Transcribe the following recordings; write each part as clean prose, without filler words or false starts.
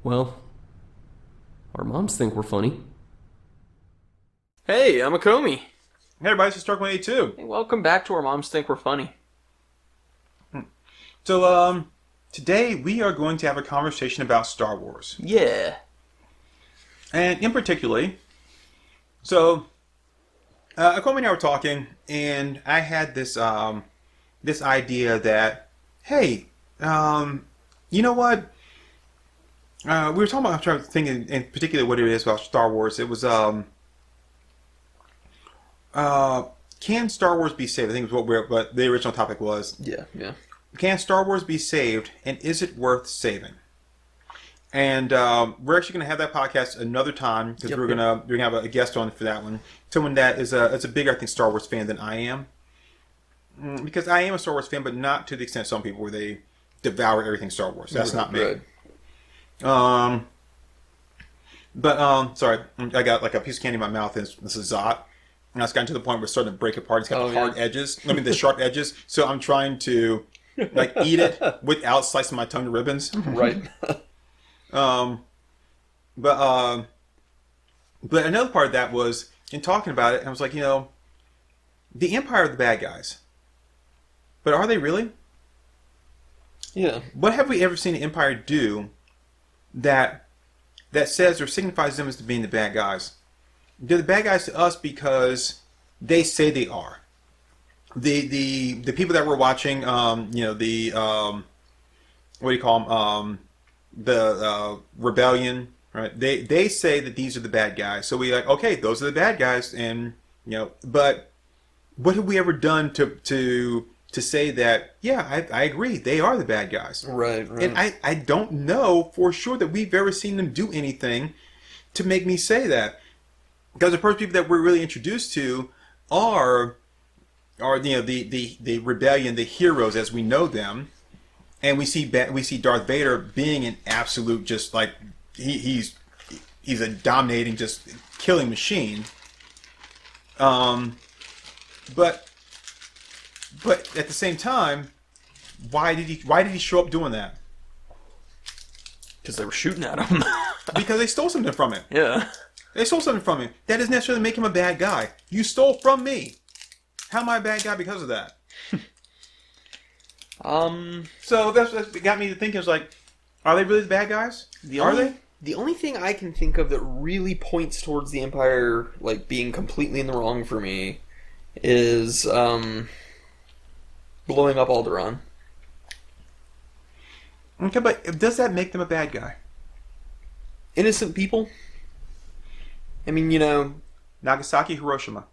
Well, our moms think we're funny. Hey, I'm Acomi. Hey everybody, this is Turk182. Hey, welcome back to Our Moms Think We're Funny. So, today we are going to have a conversation about Star Wars. Yeah. And in particularly, Acomi and I were talking, and I had this idea that, hey, you know what? We were talking about, I'm trying to think in particular what it is about Star Wars. It was, can Star Wars be saved? I think is what the original topic was. Yeah. Can Star Wars be saved, and is it worth saving? And we're actually going to have that podcast another time because we're gonna have a guest on for that one. Someone that is a bigger, I think, Star Wars fan than I am. Because I am a Star Wars fan, but not to the extent some people where they devour everything Star Wars. That's not me. Right. Sorry, I got like a piece of candy in my mouth, and this is Zot. And it's gotten to the point where it's starting to break apart. It's got the hard edges. I mean, the sharp edges. So I'm trying to like eat it without slicing my tongue to ribbons. Right. But another part of that was in talking about it, I was like, the Empire are the bad guys. But are they really? Yeah. What have we ever seen the Empire do that says or signifies them as being the bad guys? They're the bad guys to us because they say they are. The people that were watching, what do you call them? The rebellion, right? They say that these are the bad guys. So we like, okay, those are the bad guys, and but what have we ever done to say that? Yeah, I agree, they are the bad guys. Right. And I don't know for sure that we've ever seen them do anything to make me say that. Because the first people that we're really introduced to are the rebellion, the heroes as we know them, and we see Darth Vader being an absolute just like he's a dominating, just killing machine. But at the same time, why did he show up doing that? Because they were shooting at him. Because they stole something from him. Yeah. They stole something from him. That doesn't necessarily make him a bad guy. You stole from me. How am I a bad guy because of that? So that's got me to thinking. Is like, are they really the bad guys? Are they? The only thing I can think of that really points towards the Empire like being completely in the wrong for me is blowing up Alderaan. Okay, but does that make them a bad guy? Innocent people. I mean, Nagasaki, Hiroshima.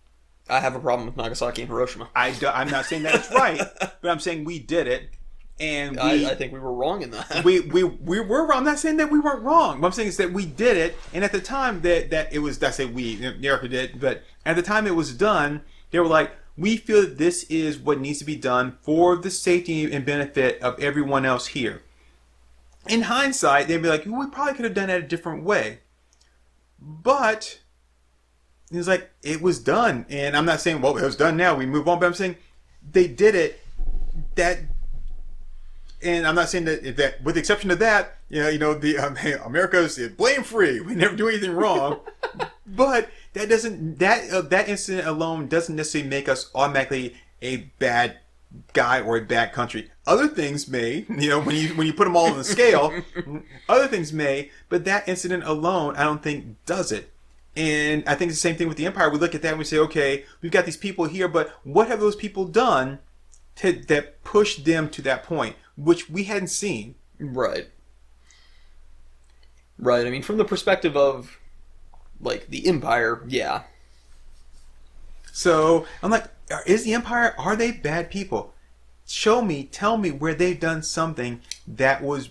I have a problem with Nagasaki and Hiroshima. I'm not saying that it's right, but I'm saying we did it, and I think we were wrong in that. we were wrong. I'm not saying that we weren't wrong. What I'm saying is that we did it, and at the time that it was, I say we, America did, but at the time it was done, they were like, we feel that this is what needs to be done for the safety and benefit of everyone else here. In hindsight, they'd be like, we probably could have done it a different way. But it's like, it was done. And I'm not saying, well, it was done now, we move on. But I'm saying they did it. And I'm not saying that with the exception of that, hey, America's blame free. We never do anything wrong. But that incident alone doesn't necessarily make us automatically a bad guy or a bad country. Other things may, when you put them all on the scale, other things may, but that incident alone, I don't think does it. And I think it's the same thing with the Empire. We look at that and we say, okay, we've got these people here, but what have those people done that pushed them to that point, which we hadn't seen? Right. I mean, from the perspective of, like, the Empire, yeah. So I'm like, is the Empire, are they bad people? Tell me where they've done something that was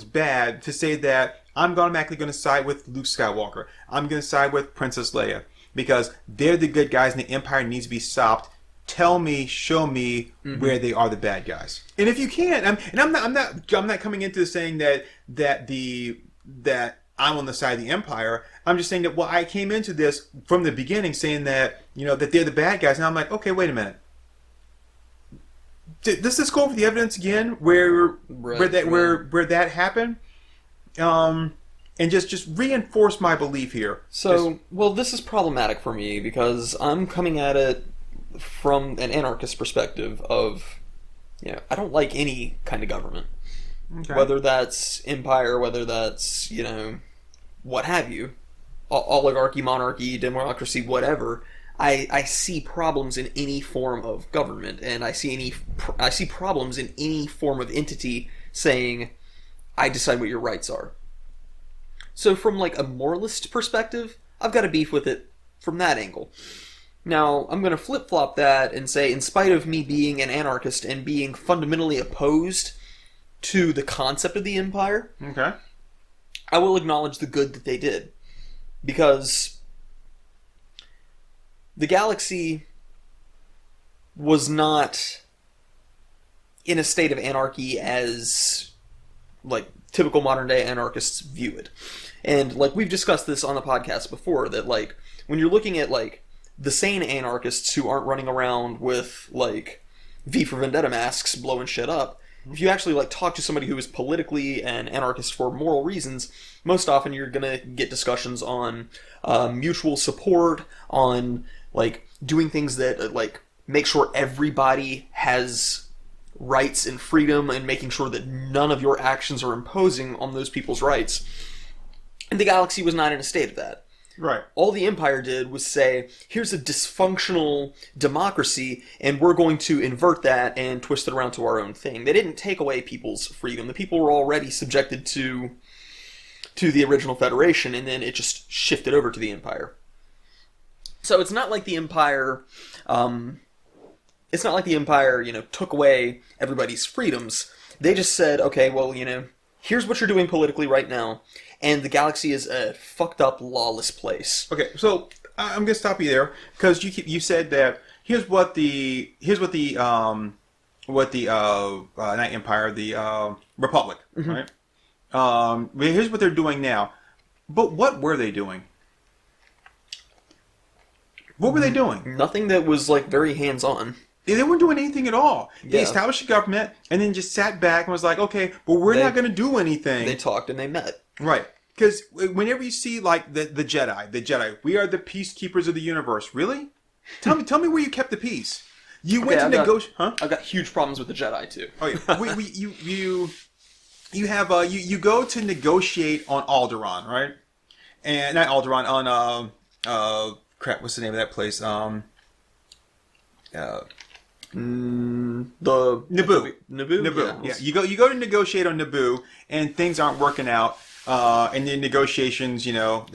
bad to say that I'm automatically going to side with Luke Skywalker. I'm going to side with Princess Leia because they're the good guys and the Empire needs to be stopped. Tell me, show me where they are the bad guys. And if you can't, I'm not coming into saying that I'm on the side of the Empire. I'm just saying that, well, I came into this from the beginning saying that, that they're the bad guys. And I'm like, okay, wait a minute. Let's just go over the evidence again where that happened. and just reinforce my belief here. So, well, this is problematic for me because I'm coming at it from an anarchist perspective of, I don't like any kind of government. Okay. Whether that's empire, whether that's, what have you, oligarchy, monarchy, democracy, whatever. I see problems in any form of government, and I see problems in any form of entity saying, I decide what your rights are. So from like a moralist perspective, I've got a beef with it from that angle. Now, I'm going to flip-flop that and say, in spite of me being an anarchist and being fundamentally opposed to the concept of the empire, Okay. I will acknowledge the good that they did. Because the galaxy was not in a state of anarchy as, like, typical modern-day anarchists view it. And, like, we've discussed this on the podcast before, that, like, when you're looking at, like, the sane anarchists who aren't running around with, like, V for Vendetta masks blowing shit up, if you actually, like, talk to somebody who is politically an anarchist for moral reasons, most often you're gonna get discussions on mutual support, on, like, doing things that, like, make sure everybody has rights and freedom, and making sure that none of your actions are imposing on those people's rights. And the galaxy was not in a state of that. Right. All the Empire did was say, here's a dysfunctional democracy, and we're going to invert that and twist it around to our own thing. They didn't take away people's freedom. The people were already subjected to the original Federation, and then it just shifted over to the Empire. So it's not like the Empire... took away everybody's freedoms. They just said, okay, well, here's what you're doing politically right now, and the galaxy is a fucked up, lawless place. Okay, so I'm gonna stop you there because you said that here's what the not Empire, the Republic, right? Here's what they're doing now, but what were they doing? What were they doing? Nothing that was, like, very hands-on. They weren't doing anything at all. They Yeah. established a government and then just sat back and was like, okay, but we're not going to do anything. They talked and they met. Right. Because whenever you see, like, the Jedi, we are the peacekeepers of the universe. Really? Tell me where you kept the peace. You went to negotiate. Huh? I've got huge problems with the Jedi, too. Oh, yeah. You go to negotiate on Alderaan, right? And not Alderaan, on crap, what's the name of that place? Naboo. Naboo. Yeah. You go to negotiate on Naboo, and things aren't working out. And the negotiations, well,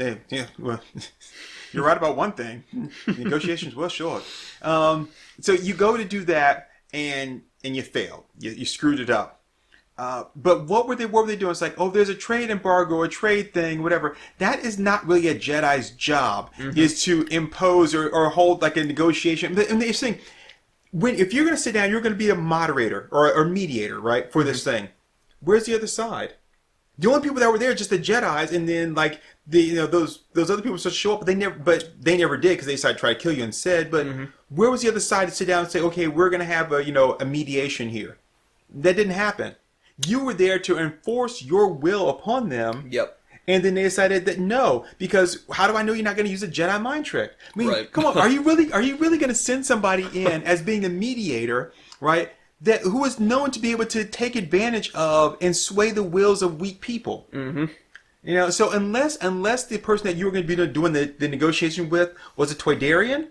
you're right about one thing. Negotiations were short. So you go to do that, and you fail. You screwed it up. But what were they doing? It's like, oh, there's a trade embargo, a trade thing, whatever. That is not really a Jedi's job, is to impose or hold, like, a negotiation. And they're saying, if you're going to sit down, you're going to be a moderator or mediator, right, for this thing. Where's the other side? The only people that were there are just the Jedis, and then, like, those other people supposed to show up, but they never did because they decided to try to kill you instead. But where was the other side to sit down and say, okay, we're going to have a mediation here? That didn't happen. You were there to enforce your will upon them. Yep. And then they decided that no, because how do I know you're not going to use a Jedi mind trick? I mean, Right. Come on, are you really going to send somebody in as being a mediator, right? Who is known to be able to take advantage of and sway the wills of weak people? Mm-hmm. So unless the person that you were going to be doing the negotiation with was a Toydarian,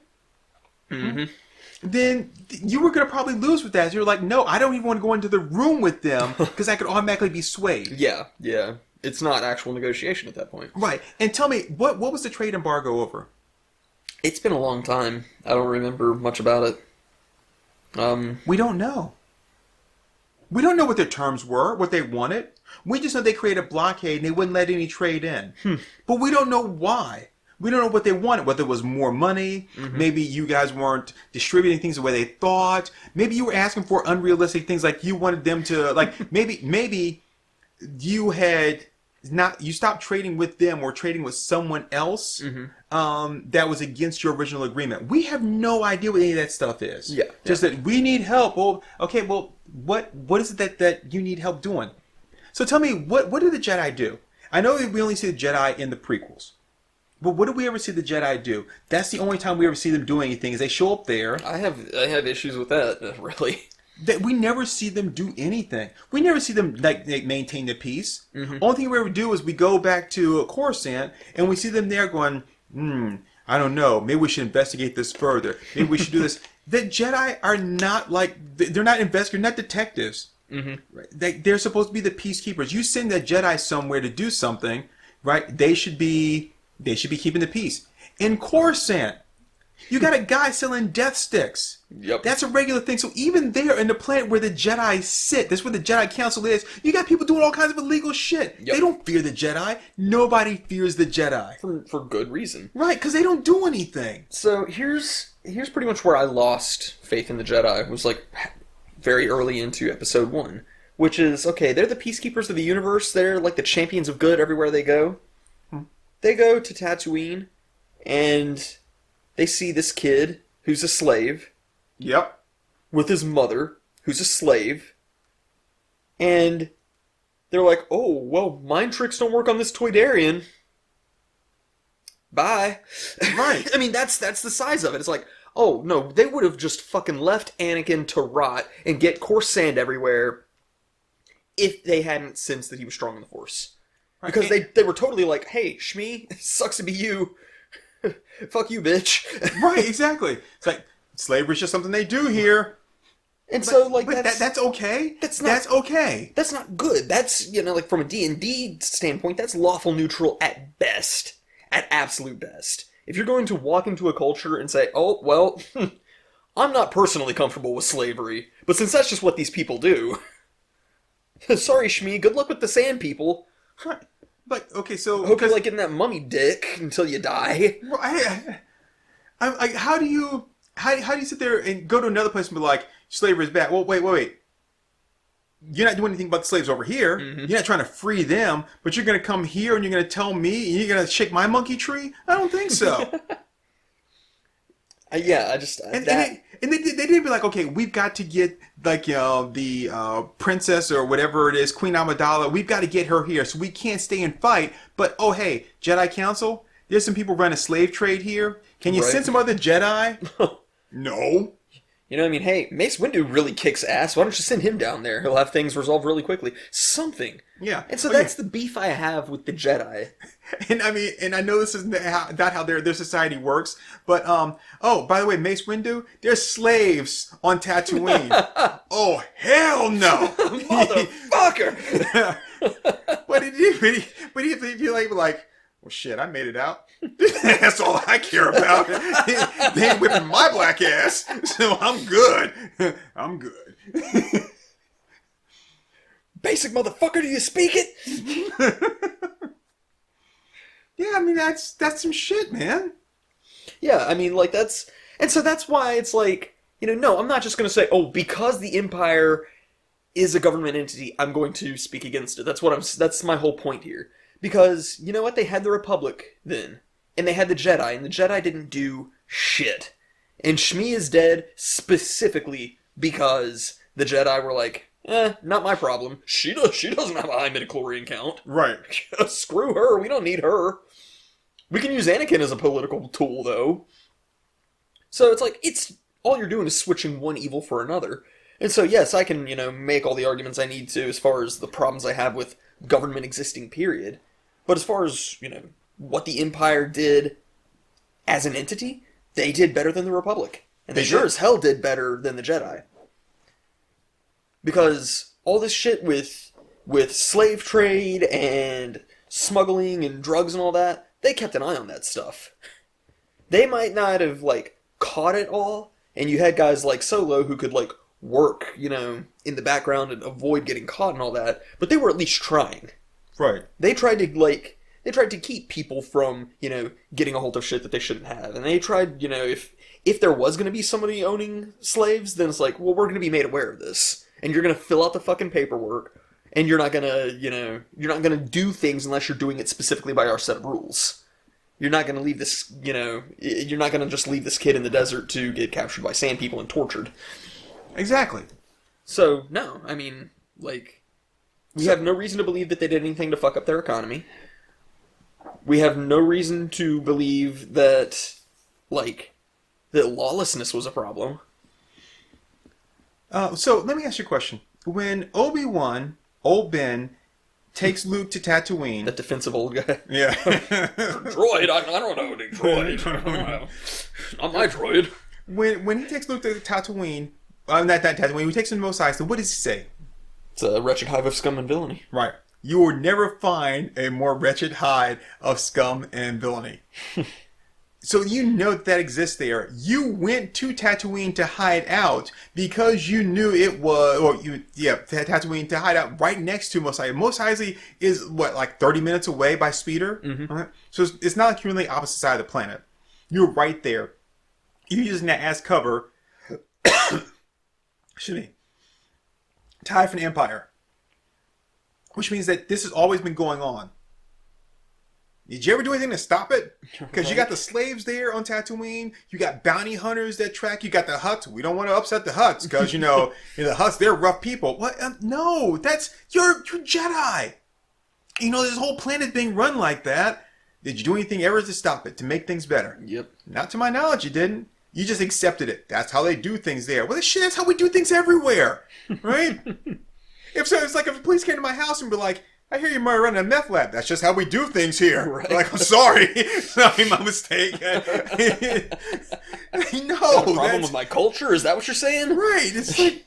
then you were going to probably lose with that. So you're like, no, I don't even want to go into the room with them because I could automatically be swayed. Yeah. It's not actual negotiation at that point. Right. And tell me, what was the trade embargo over? It's been a long time. I don't remember much about it. We don't know. We don't know what their terms were, what they wanted. We just know they created a blockade and they wouldn't let any trade in. But we don't know why. We don't know what they wanted, whether it was more money, maybe you guys weren't distributing things the way they thought, maybe you were asking for unrealistic things, like you wanted them to, like, maybe you stopped trading with them or trading with someone else that was against your original agreement. We have no idea what any of that stuff is. Yeah. Just that we need help. Well, okay, what is it that you need help doing? So tell me, what do the Jedi do? I know that we only see the Jedi in the prequels. But what do we ever see the Jedi do? That's the only time we ever see them do anything, is they show up there. I have issues with that, really. That we never see them do anything. We never see them like maintain the peace. Mm-hmm. Only thing we ever do is we go back to Coruscant and we see them there going, I don't know, maybe we should investigate this further. Maybe we should do this. The Jedi are not like, they're not investigators, not detectives. Mm-hmm. Right? They're supposed to be the peacekeepers. You send that Jedi somewhere to do something, right? They should be keeping the peace. In Coruscant, you got a guy selling death sticks. Yep. That's a regular thing. So even there in the planet where the Jedi sit, that's where the Jedi Council is, you got people doing all kinds of illegal shit. Yep. They don't fear the Jedi. Nobody fears the Jedi. For good reason. Right, because they don't do anything. So here's pretty much where I lost faith in the Jedi. It was like very early into episode 1. Which is, okay, they're the peacekeepers of the universe. They're like the champions of good everywhere they go. They go to Tatooine, and they see this kid who's a slave. Yep. With his mother, who's a slave. And they're like, oh, well, mind tricks don't work on this Toydarian. Bye. Right. I mean, that's the size of it. It's like, oh, no, they would have just fucking left Anakin to rot and get coarse sand everywhere if they hadn't sensed that he was strong in the Force. Right. Because they were totally like, hey, Shmi, sucks to be you. Fuck you, bitch. Right, exactly. It's like, slavery's just something they do here. And so, like, that's okay. That's okay. That's not good. That's, like, from a D&D standpoint, that's lawful neutral at best. At absolute best. If you're going to walk into a culture and say, oh, well, I'm not personally comfortable with slavery, but since that's just what these people do, sorry, Shmi, good luck with the sand people. Right. But, okay, so... I hope you like getting that mummy dick until you die. I'm like, how do you sit there and go to another place and be like, slavery is bad? Well, wait. You're not doing anything about the slaves over here. Mm-hmm. You're not trying to free them, but you're going to come here and you're going to tell me and you're going to shake my monkey tree? I don't think so. Yeah, I just... And they did be like, okay, we've got to get, like, the princess or whatever it is, Queen Amidala, we've got to get her here, so we can't stay and fight. But, oh, hey, Jedi Council, there's some people running a slave trade here. Can you send some other Jedi? No. You know what I mean? Hey, Mace Windu really kicks ass. Why don't you send him down there? He'll have things resolved really quickly. Something. Yeah. And so that's the beef I have with the Jedi. And I know this is not how their society works, but, oh, by the way, Mace Windu, they're slaves on Tatooine. Oh, hell no! Motherfucker! But he feel like, well, shit, I made it out. That's all I care about. They ain't whipping my black ass, so I'm good. I'm good. Basic motherfucker, do you speak it? Yeah, I mean, that's some shit, man. Yeah, I mean, like, that's... And so that's why it's like, no, I'm not just going to say, oh, because the Empire is a government entity, I'm going to speak against it. That's my whole point here. Because, you know what, they had the Republic then. And they had the Jedi, and the Jedi didn't do shit. And Shmi is dead specifically because the Jedi were like, not my problem. She doesn't have a high midichlorian count. Right. Screw her, we don't need her. We can use Anakin as a political tool, though. So it's like, all you're doing is switching one evil for another. And so, yes, I can, make all the arguments I need to as far as the problems I have with government existing, period. But as far as, what the Empire did as an entity, they did better than the Republic. And they sure as hell did better than the Jedi. Because all this shit with slave trade and smuggling and drugs and all that, they kept an eye on that stuff. They might not have, caught it all, and you had guys like Solo who could, work, in the background and avoid getting caught and all that, but they were at least trying. Right. They tried to keep people from, getting a hold of shit that they shouldn't have. And they tried, if there was going to be somebody owning slaves, then it's like, well, we're going to be made aware of this. And you're going to fill out the fucking paperwork. And you're not going to, you're not going to do things unless you're doing it specifically by our set of rules. You're not going to leave this, you're not going to just leave this kid in the desert to get captured by sand people and tortured. Exactly. So, no, I mean, we have no reason to believe that they did anything to fuck up their economy. We have no reason to believe that, like, that lawlessness was a problem. So let me ask you a question. When Obi-Wan, old Ben, takes Luke to Tatooine... That defensive old guy. Yeah. Droid? I don't know any droid. Not my droid. When he takes Luke to Tatooine... not Tatooine. When he takes him to Mos Eisley, what does he say? It's a wretched hive of scum and villainy. Right. You will never find a more wretched hive of scum and villainy. So you know that exists there. You went to Tatooine to hide out because you knew it was, Tatooine to hide out right next to Mos Eisley. Mos Eisley is, like 30 minutes away by speeder? Mm-hmm. Right? So it's not like you're on the opposite side of the planet. You're right there. You're using that as cover. Excuse me. To hide from the Empire. Which means that this has always been going on. Did you ever do anything to stop it? Because you got the slaves there on Tatooine. You got bounty hunters that track. You got the Hutts. We don't want to upset the Hutts because, the Hutts, they're rough people. What? No, you're Jedi. This whole planet being run like that. Did you do anything ever to stop it, to make things better? Yep. Not to my knowledge, you didn't. You just accepted it. That's how they do things there. Well, shit, that's how we do things everywhere. Right? It's like if the police came to my house and be like, I hear you're running a meth lab. That's just how we do things here. Right. Like, I'm sorry. Sorry, my mistake. No. Problem with my culture? Is that what you're saying? Right. It's like,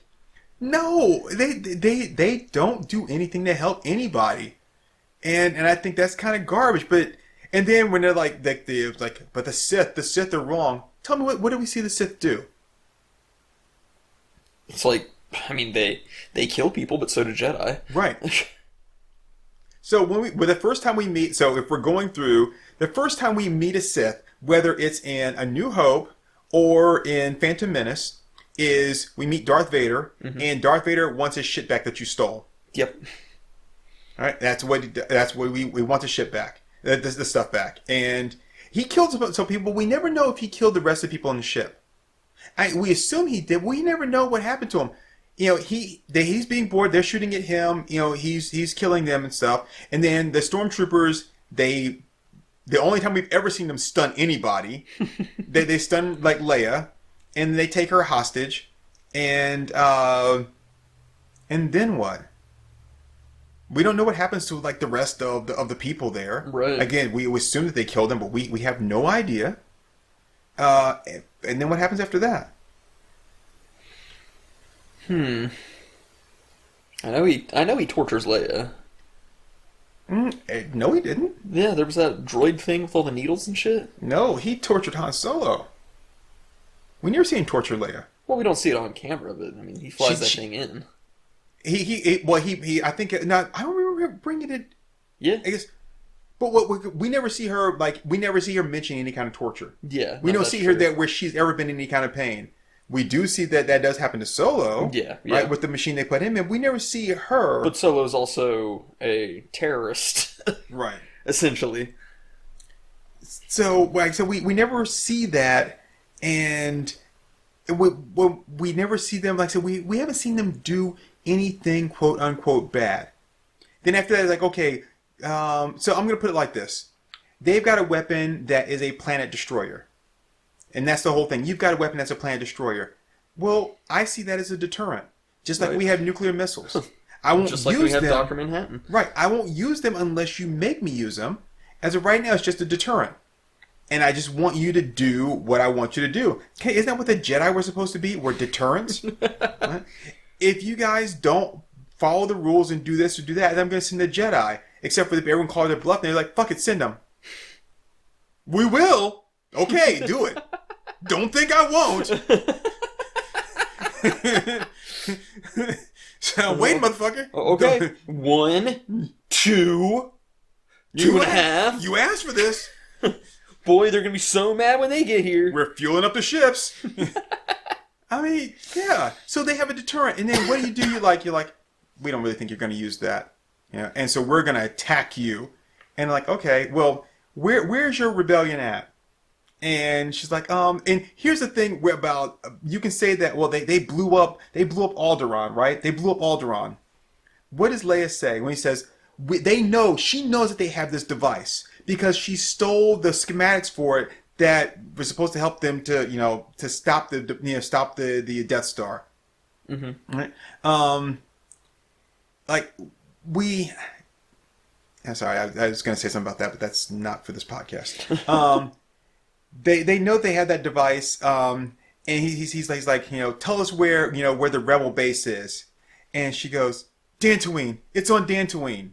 no. They don't do anything to help anybody. And I think that's kind of garbage. And then when they're like, but the Sith are wrong. Tell me, what do we see the Sith do? It's like, they kill people, but so do Jedi. Right. So the first time we meet, so if we're going through, the first time we meet a Sith, whether it's in A New Hope or in Phantom Menace, is we meet Darth Vader, and Darth Vader wants his shit back that you stole. Yep. All right, that's what we want the shit back, the stuff back, and he killed some people. We never know if he killed the rest of the people on the ship. We assume he did. We never know what happened to him. He's being bored. They're shooting at him. He's killing them and stuff. And then the stormtroopers, the only time we've ever seen them stun anybody, they stun like Leia, and they take her hostage, and then what? We don't know what happens to like the rest of the people there. Right. Again, we assume that they killed them, but we have no idea. And then what happens after that? I know he tortures Leia. No, he didn't. Yeah, there was that droid thing with all the needles and shit. No, he tortured Han Solo. We never see him torture Leia. Well, we don't see it on camera, but he flies that thing in. I think not. I don't remember him bringing it. Yeah, I guess. But we never see her we never see her mention any kind of torture. Yeah, we don't see her that where she's ever been in any kind of pain. We do see that does happen to Solo. Yeah. Right, with the machine they put him in. We never see her. But Solo's also a terrorist. Right. Essentially. So we never see that, and we never see them, like I said, we haven't seen them do anything quote unquote bad. Then after that, it's like, okay, so I'm going to put it like this. They've got a weapon that is a planet destroyer. And that's the whole thing. You've got a weapon that's a planet destroyer. Well, I see that as a deterrent. Just like we have nuclear missiles. I won't just like use we have them. Dr. Manhattan. Right. I won't use them unless you make me use them. As of right now, it's just a deterrent. And I just want you to do what I want you to do. Okay, isn't that what the Jedi were supposed to be? We're deterrents? Right? If you guys don't follow the rules and do this or do that, then I'm going to send the Jedi. Except for if everyone calls their bluff and they're like, fuck it, send them. We will. Okay, do it. Don't think I won't. So, wait, motherfucker. Okay. 1, 2, 2.5. You asked for this. Boy, they're going to be so mad when they get here. We're fueling up the ships. I mean, yeah. So they have a deterrent. And then what do? You're like, we don't really think you're going to use that. Yeah. And so we're going to attack you. And like, okay, well, where's your rebellion at? And she's like, and here's the thing about, you can say that, well, they blew up Alderaan, right? They blew up Alderaan. What does Leia say when he says, They know, she knows that they have this device because she stole the schematics for it that was supposed to help them to, to stop the Death Star. Mm-hmm. Right? I'm sorry, I was going to say something about that, but that's not for this podcast. They know they have that device, and he's like, tell us where the rebel base is, and she goes, Dantooine, it's on Dantooine,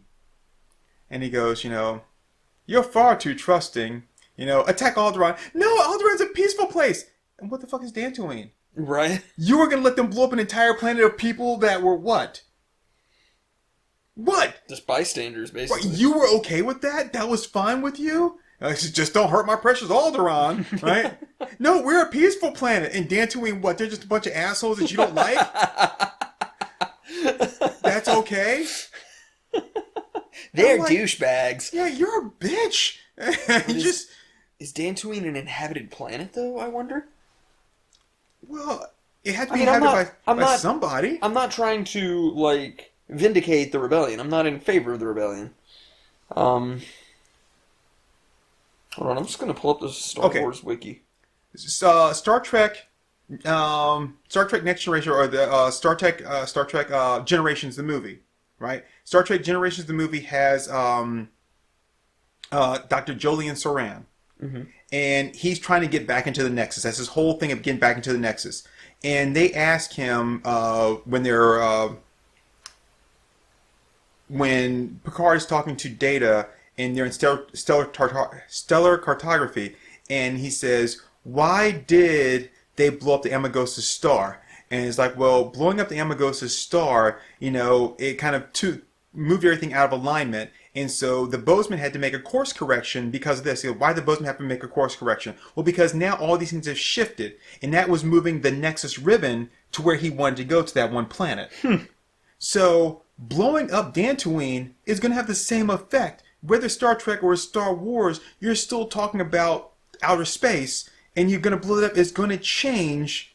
and he goes, you're far too trusting, attack Alderaan. No, Alderaan's a peaceful place, and what the fuck is Dantooine? Right? You were going to let them blow up an entire planet of people that were what? What? Just bystanders, basically. What, you were okay with that? That was fine with you? Just don't hurt my precious Alderaan, right? No, we're a peaceful planet. And Dantooine, what? They're just a bunch of assholes that you don't like? That's okay? They're douchebags. Yeah, you're a bitch. Is Dantooine an inhabited planet, though, I wonder? Well, it had to be inhabited by somebody. I'm not trying to, vindicate the rebellion. I'm not in favor of the rebellion. Hold on, I'm just going to pull up the Star Wars wiki. Star Trek Next Generation, or the Star Trek Generations, the movie, right? Star Trek Generations, the movie has Dr. Jolien Soran, and he's trying to get back into the Nexus. That's his whole thing of getting back into the Nexus. And they ask him when Picard is talking to Data, and they're in stellar cartography, and he says, why did they blow up the Amagos's star? And it's like, well, blowing up the Amagos's star, it kind of moved everything out of alignment, and so the Bozeman had to make a course correction because of this. Why did the Bozeman have to make a course correction? Well, because now all these things have shifted, and that was moving the Nexus ribbon to where he wanted to go, to that one planet. So blowing up Dantooine is going to have the same effect. Whether Star Trek or Star Wars, you're still talking about outer space, and you're going to blow it up. It's going to change,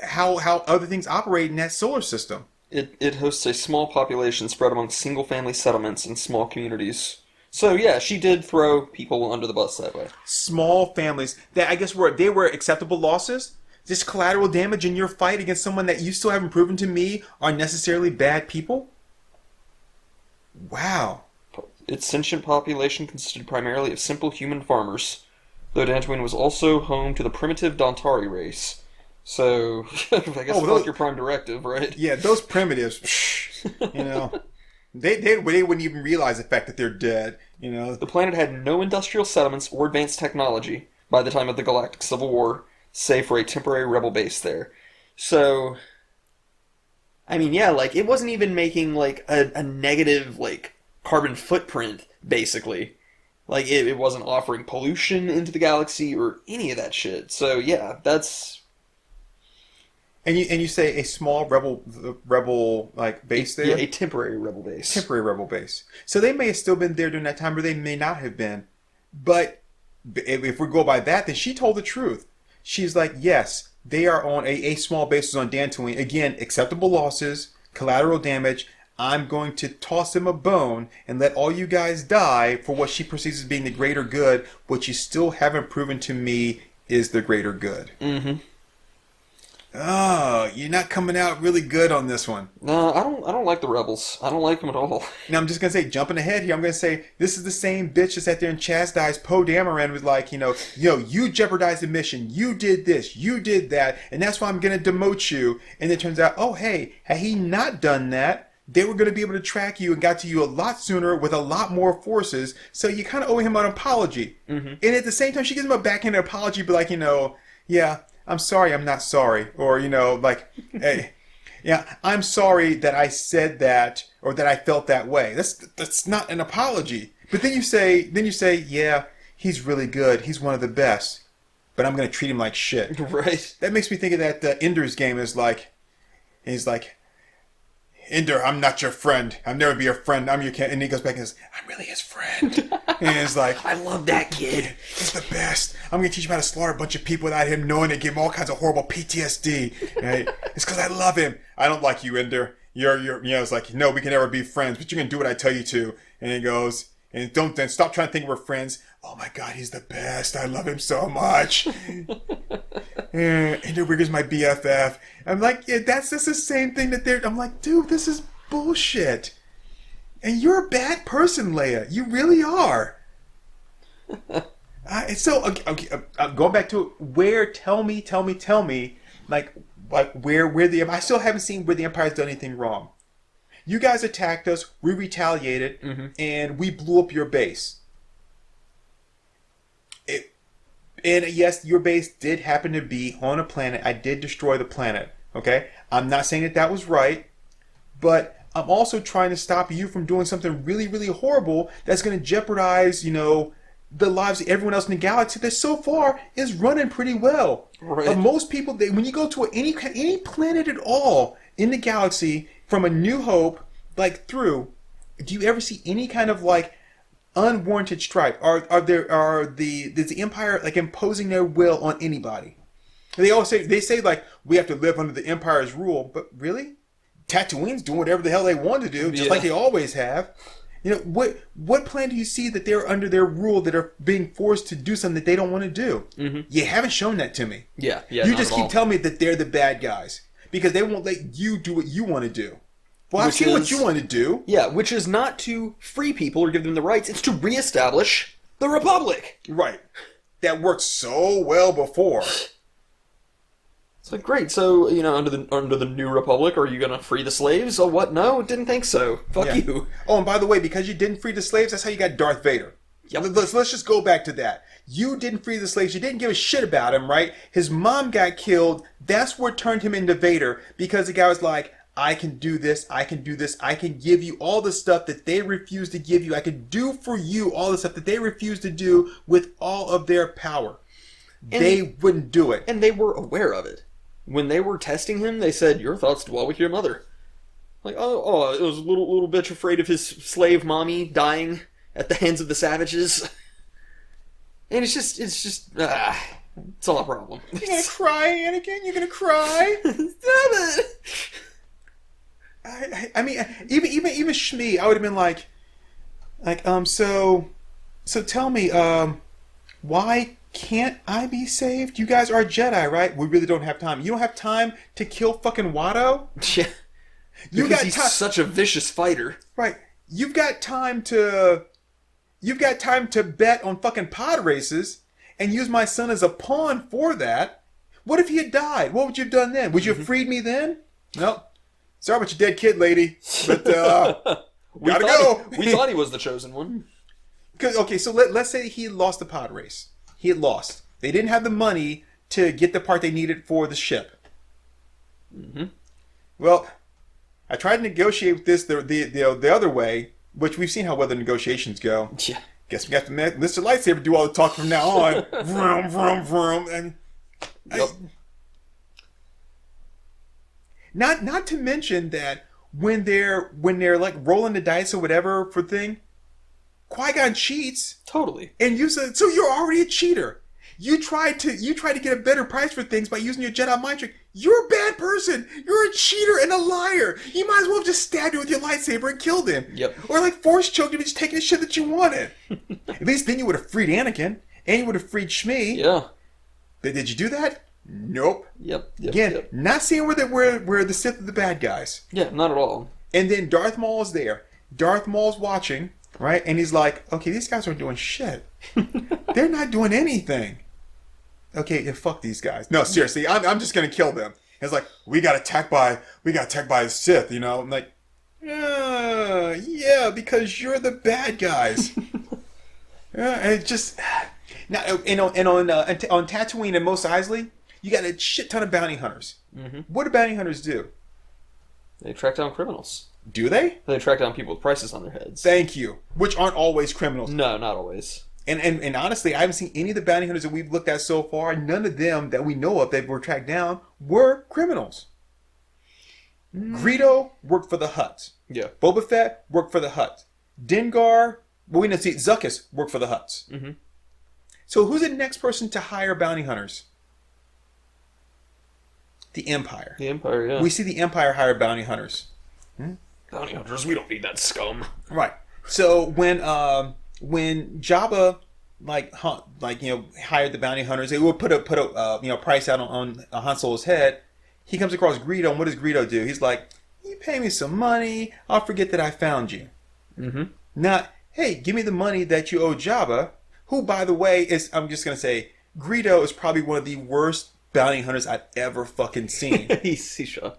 how other things operate in that solar system. It hosts a small population spread among single-family settlements and small communities. So yeah, she did throw people under the bus that way. Small families that I guess were acceptable losses. Just collateral damage in your fight against someone that you still haven't proven to me are necessarily bad people. Wow. Its sentient population consisted primarily of simple human farmers, though Dantooine was also home to the primitive Dontari race. So, I guess fuck your prime directive, right? Yeah, those primitives, they wouldn't even realize the fact that they're dead, The planet had no industrial settlements or advanced technology by the time of the Galactic Civil War, save for a temporary rebel base there. So, it wasn't even making, a negative, carbon footprint, basically. It wasn't offering pollution into the galaxy or any of that shit. So, yeah, that's... And you say a small rebel base there? Yeah, a temporary rebel base. Temporary rebel base. So they may have still been there during that time, or they may not have been. But if we go by that, then she told the truth. She's like, yes, they are on a small basis on Dantooine. Again, acceptable losses, collateral damage. I'm going to toss him a bone and let all you guys die for what she perceives as being the greater good, which you still haven't proven to me is the greater good. Mm-hmm. Oh, you're not coming out really good on this one. No, I don't like the rebels. I don't like them at all. Now, I'm just going to say, jumping ahead here, I'm going to say, this is the same bitch that sat there and chastised Poe Dameron with like, you jeopardized the mission, you did this, you did that, and that's why I'm going to demote you. And it turns out, oh, hey, had he not done that, they were going to be able to track you and got to you a lot sooner with a lot more forces, so you kind of owe him an apology. Mm-hmm. And at the same time, she gives him a backhanded apology, but like, yeah, I'm sorry, I'm not sorry. Or, hey, yeah, I'm sorry that I said that or that I felt that way. That's not an apology. But then you say, yeah, he's really good. He's one of the best. But I'm going to treat him like shit. Right. That makes me think of that Ender's game is like, he's like, Ender, I'm not your friend. I'll never be your friend. I'm your kid. And he goes back and says, I'm really his friend. And it's like, I love that kid. He's the best. I'm going to teach him how to slaughter a bunch of people without him knowing and give him all kinds of horrible PTSD. Right? It's because I love him. I don't like you, Ender. it's like, no, we can never be friends, but you can do what I tell you to. And he goes, and don't then stop trying to think we're friends. Oh my God, he's the best. I love him so much. And Rigger's my BFF. I'm like, yeah, that's just the same thing that they're. I'm like, dude, this is bullshit. And you're a bad person, Leia. You really are. Going back to it, where? Tell me. Like where the? I still haven't seen where the Empire's done anything wrong. You guys attacked us. We retaliated, and we blew up your base. And yes, your base did happen to be on a planet. I did destroy the planet. Okay, I'm not saying that was right, but I'm also trying to stop you from doing something really, really horrible that's going to jeopardize, the lives of everyone else in the galaxy that so far is running pretty well. Right. Most people, when you go to any planet at all in the galaxy, from A New Hope, through, do you ever see any kind of unwarranted strife? Does the Empire imposing their will on anybody? They say we have to live under the Empire's rule, but really? Tatooine's doing whatever the hell they want to do, just like they always have. What plan do you see that they're under their rule that are being forced to do something that they don't want to do? Mm-hmm. You haven't shown that to me. Yeah. You just keep telling me that they're the bad guys because they won't let you do what you want to do. Well, I've seen what you want to do. Yeah, which is not to free people or give them the rights. It's to reestablish the Republic. Right. That worked so well before. It's like, great, so, under the New Republic, are you going to free the slaves? Oh, what? No, didn't think so. Fuck you. Oh, and by the way, because you didn't free the slaves, that's how you got Darth Vader. Yep. Let's just go back to that. You didn't free the slaves. You didn't give a shit about him, right? His mom got killed. That's what turned him into Vader, because the guy was like, I can do this, I can do this, I can give you all the stuff that they refuse to give you. I can do for you all the stuff that they refuse to do with all of their power. And they wouldn't do it. And they were aware of it. When they were testing him, they said, your thoughts dwell with your mother. Like, it was a little bitch afraid of his slave mommy dying at the hands of the savages. And it's just it's all a problem. You're gonna cry, Anakin? You're gonna cry? Stop it! I mean, even Shmi, I would have been like, so tell me, why can't I be saved? You guys are Jedi, right? We really don't have time. You don't have time to kill fucking Watto? Yeah. Because he's such a vicious fighter. Right. You've got time to bet on fucking pod races and use my son as a pawn for that. What if he had died? What would you have done then? Would you have freed me then? No. Sorry about your dead kid, lady. But gotta go. We thought he was the chosen one. Okay, so let's say he lost the pod race. He had lost. They didn't have the money to get the part they needed for the ship. Mm-hmm. Well, I tried to negotiate with this the other way, which we've seen how well the negotiations go. Yeah. Guess we got to Mr. Lightsaber do all the talk from now on. Vroom, vroom, vroom. And yep. Not to mention that when they're rolling the dice or whatever for thing, Qui-Gon cheats. Totally. And so you're already a cheater. You try to get a better price for things by using your Jedi mind trick. You're a bad person. You're a cheater and a liar. You might as well have just stabbed him with your lightsaber and killed him. Yep. Or force choked him and just taking the shit that you wanted. At least then you would have freed Anakin and you would have freed Shmi. Yeah. But did you do that? Nope. Yep. Again, not seeing where the Sith are the bad guys. Yeah, not at all. And then Darth Maul is there. Darth Maul's watching, right? And he's like, okay, these guys aren't doing shit. They're not doing anything. Okay, yeah, fuck these guys. No, seriously, I'm just gonna kill them. It's like, we got attacked by a Sith, I'm like, yeah, because you're the bad guys. And it just now, and on Tatooine and Mos Eisley, you got a shit ton of bounty hunters. Mm-hmm. What do bounty hunters do? They track down criminals. Do they? They track down people with prices on their heads. Thank you. Which aren't always criminals. No, not always. And honestly, I haven't seen any of the bounty hunters that we've looked at so far. None of them that we know of that were tracked down were criminals. Greedo worked for the Hutts. Yeah. Boba Fett worked for the Hutts. Dengar, well, we didn't see Zuckuss worked for the Hutts. Mm-hmm. So who's the next person to hire bounty hunters? The Empire. The Empire, yeah. We see the Empire hire bounty hunters. Bounty hunters, we don't need that scum. Right. So when Jabba hired the bounty hunters, they would put a price out on Han Solo's head. He comes across Greedo, and what does Greedo do? He's like, "You pay me some money, I'll forget that I found you." Mm-hmm. Not, "Hey, give me the money that you owe Jabba," who, by the way, is, I'm just gonna say, Greedo is probably one of the worst bounty hunters I've ever fucking seen. He sucks.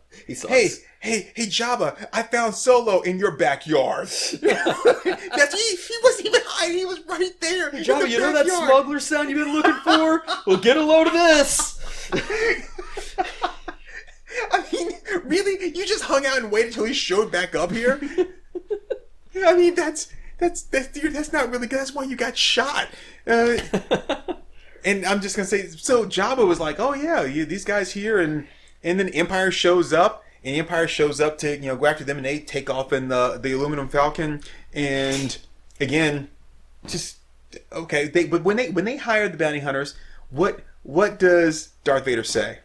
Hey, Jabba, I found Solo in your backyard. He wasn't even hiding, he was right there. Jabba, you know that smuggler sound you've been looking for? Well, get a load of this. I mean, really? You just hung out and waited until he showed back up here? I mean, that's not really good. That's why you got shot. And I'm just gonna say, so Jabba was like, "Oh yeah, these guys here," and then Empire shows up, and the Empire shows up to go after them, and they take off in the aluminum Falcon, and again, just okay. But when they hired the bounty hunters, what does Darth Vader say?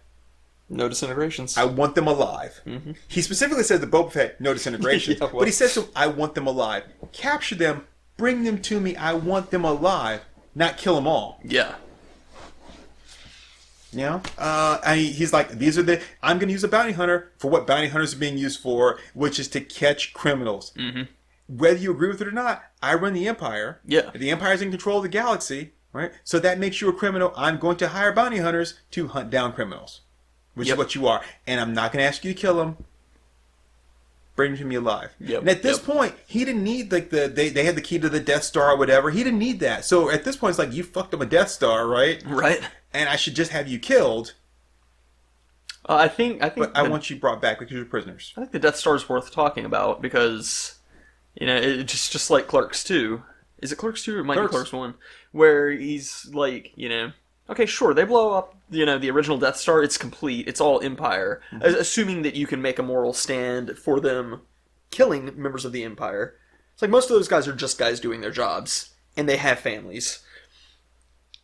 No disintegrations. I want them alive. Mm-hmm. He specifically says to Boba Fett, no disintegrations. Yeah, well. But he says to him, I want them alive. Capture them, bring them to me, I want them alive, not kill them all. Yeah. He's like, I'm going to use a bounty hunter for what bounty hunters are being used for, which is to catch criminals. Mm-hmm. Whether you agree with it or not, I run the Empire. Yeah. The Empire's in control of the galaxy, right? So that makes you a criminal. I'm going to hire bounty hunters to hunt down criminals, which is what you are. And I'm not going to ask you to kill them. Bring them to me alive. Yep. And at this point, he didn't need they had the key to the Death Star or whatever. He didn't need that. So at this point, it's like, you fucked up a Death Star, right? Right. And I should just have you killed. I think. But I want you brought back because you're prisoners. I think the Death Star is worth talking about because, it just like Clerks 2. Is it Clerks 2 or it might be Clerks 1? Where he's like, okay, sure, they blow up, the original Death Star. It's complete. It's all Empire. Mm-hmm. Assuming that you can make a moral stand for them killing members of the Empire. It's like most of those guys are just guys doing their jobs. And they have families.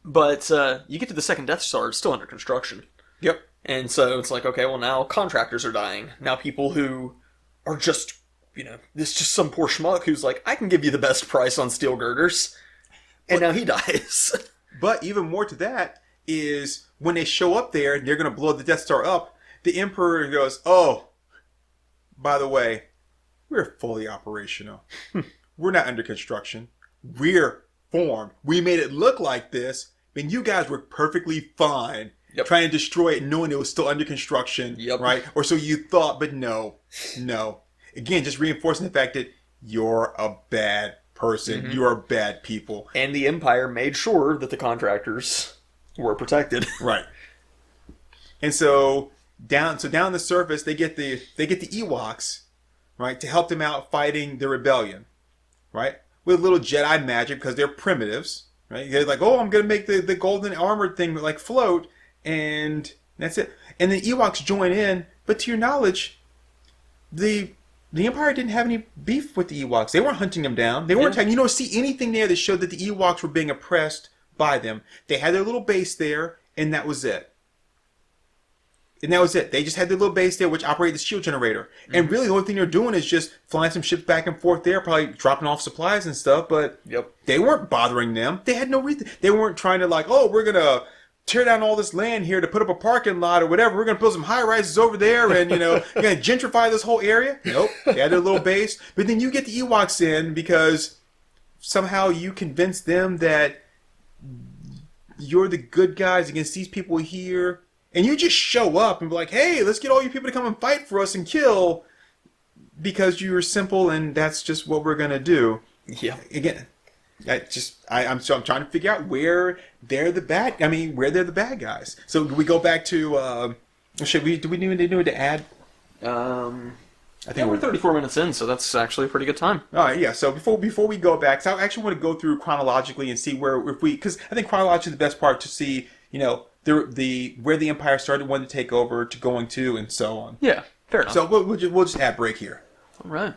But you get to the second Death Star, it's still under construction. Yep. And so it's like, okay, well now contractors are dying. Now people who are just, this just some poor schmuck who's like, I can give you the best price on steel girders. And now he dies. But even more to that is when they show up there and they're going to blow the Death Star up, the Emperor goes, oh, by the way, we're fully operational. We're not under construction. We're formed. We made it look like this, and you guys were perfectly fine trying to destroy it knowing it was still under construction, right? Or so you thought, but no. Again, just reinforcing the fact that you're a bad person. Mm-hmm. You're bad people. And the Empire made sure that the contractors were protected. Right. And so down the surface, they get the Ewoks, right, to help them out fighting the rebellion, right? With little Jedi magic because they're primitives, right? They're like, oh, I'm going to make the golden armored thing like float, and that's it. And the Ewoks join in, but to your knowledge, the Empire didn't have any beef with the Ewoks. They weren't hunting them down. They weren't attacking. You don't see anything there that showed that the Ewoks were being oppressed by them. They had their little base there, and that was it. They just had their little base there, which operated the shield generator. Mm-hmm. And really, the only thing they're doing is just flying some ships back and forth there, probably dropping off supplies and stuff. But they weren't bothering them. They had no reason. They weren't trying to we're going to tear down all this land here to put up a parking lot or whatever. We're going to build some high rises over there and, you're going to gentrify this whole area. Nope. They had their little base. But then you get the Ewoks in because somehow you convince them that you're the good guys against these people here. And you just show up and be like, hey, let's get all you people to come and fight for us and kill because you're simple and that's just what we're going to do. Yeah. Again, I'm trying to figure out where they're the bad guys. So do we go back to, do we need to add? I think we're 34 minutes in, so that's actually a pretty good time. All right, yeah. So before we go back, so I actually want to go through chronologically and see because I think chronologically is the best part to see, where the Empire started, when to take over, to going to, and so on. Yeah, fair enough. So we'll just add break here. All right.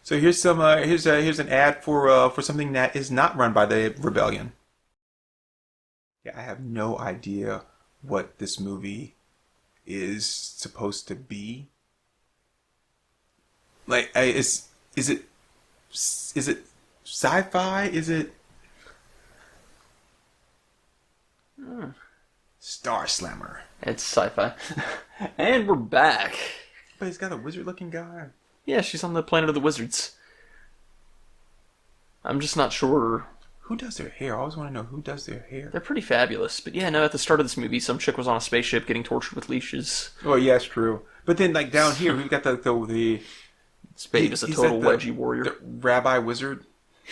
So here's an ad for something that is not run by the rebellion. Yeah, I have no idea what this movie is supposed to be. like, is it sci-fi? Is it Star Slammer? It's sci-fi. And we're back. But he's got a wizard-looking guy. Yeah, she's on the planet of the wizards. I'm just not sure. Who does their hair? I always want to know who does their hair. They're pretty fabulous. But yeah, no, at the start of this movie, some chick was on a spaceship getting tortured with leashes. Oh, yeah, it's true. But then, like, down here, we've got the Spade is a total wedgie warrior. The rabbi wizard.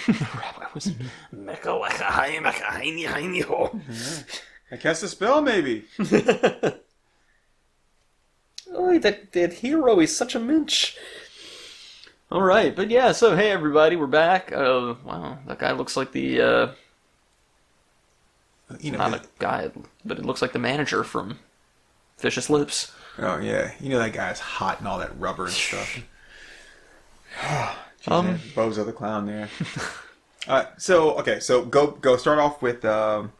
Rabbi wizard. I cast a spell, maybe. Oh, that hero is such a minch. All right, but yeah, so hey everybody, we're back. Wow, that guy looks like the not a guy, but it looks like the manager from Fish's Lips. Oh yeah, that guy's hot and all that rubber and stuff. Bozo the Clown there. So go start off with Phantom